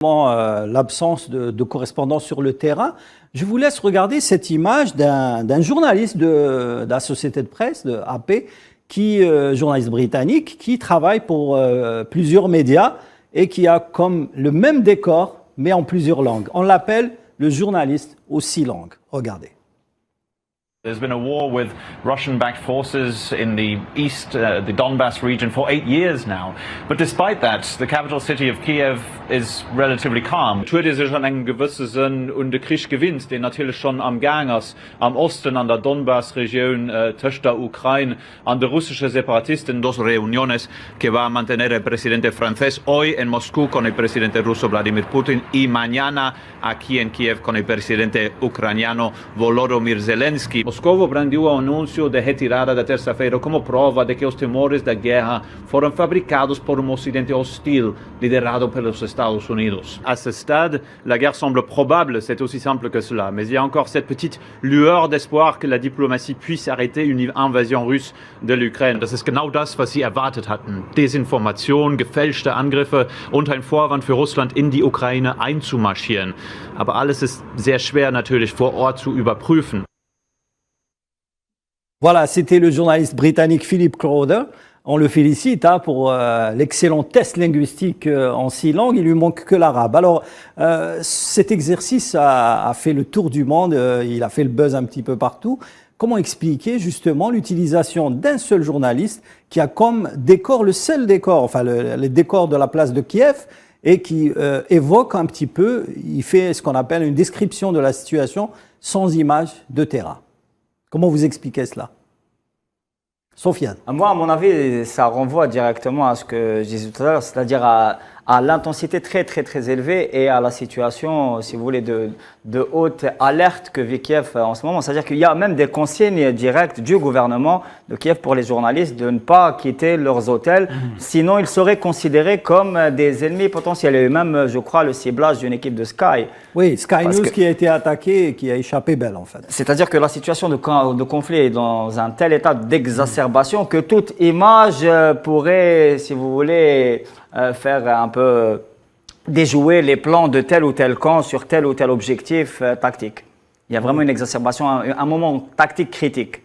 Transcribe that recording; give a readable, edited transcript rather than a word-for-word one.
L'absence de correspondance sur le terrain. Je vous laisse regarder cette image d'un journaliste de la société de presse, de AP, journaliste britannique, qui travaille pour plusieurs médias et qui a comme le même décor, mais en plusieurs langues. On l'appelle le journaliste aux 6 langues. Regardez. There's been a war with Russian-backed forces in the east, the Donbass region, for 8 years now. But despite that, the capital city of Kiev is relatively calm. Tut sich an einen gewissen Sinn und der Krieg gewinnt, der natürlich schon am Gang ist, am Osten, an der Donbass-Region, zwischen der Ukraine, an der russischen Separatisten. Dos reuniones que va a mantener el presidente francés hoy en Moscú con el presidente ruso Vladimir Putin y mañana aquí en Kiev con el presidente ucraniano Volodymyr Zelensky. Moscou brandiu o anúncio de retirada da terça-feira como prova de que os temores da guerra foram fabricados por Ocidente hostil, liderado pelos Estados Unidos. À ce stade, la guerre semble probable, c'est aussi simple que cela. Mais il y a encore cette petite lueur d'espoir que la diplomatie puisse arrêter une invasion russe de l'Ukraine. Das ist genau das, was sie erwartet hatten. Desinformation, gefälschte Angriffe und ein Vorwand für Russland, in die Ukraine einzumarschieren. Aber alles ist sehr schwer natürlich vor Ort zu überprüfen. Voilà, c'était le journaliste britannique Philip Crowder. On le félicite pour l'excellent test linguistique en 6 langues. Il lui manque que l'arabe. Alors, cet exercice a fait le tour du monde. Il a fait le buzz un petit peu partout. Comment expliquer justement l'utilisation d'un seul journaliste qui a comme décor, le seul décor, enfin le décor de la place de Kiev, et qui évoque un petit peu, il fait ce qu'on appelle une description de la situation sans image de terrain. Comment vous expliquez cela? Sofiane. Moi, à mon avis, ça renvoie directement à ce que je disais tout à l'heure, c'est-à-dire à l'intensité très élevée et à la situation, si vous voulez, de haute alerte que vit Kiev en ce moment. C'est-à-dire qu'il y a même des consignes directes du gouvernement de Kiev pour les journalistes de ne pas quitter leurs hôtels, sinon ils seraient considérés comme des ennemis potentiels. Il y a eu même, je crois, le ciblage d'une équipe de Sky. Oui, Sky News qui a été attaquée et qui a échappé belle en fait. C'est-à-dire que la situation de conflit est dans un tel état d'exacerbation que toute image pourrait, si vous voulez, faire un peu déjouer les plans de tel ou tel camp sur tel ou tel objectif tactique. Il y a vraiment une exacerbation, un moment tactique critique.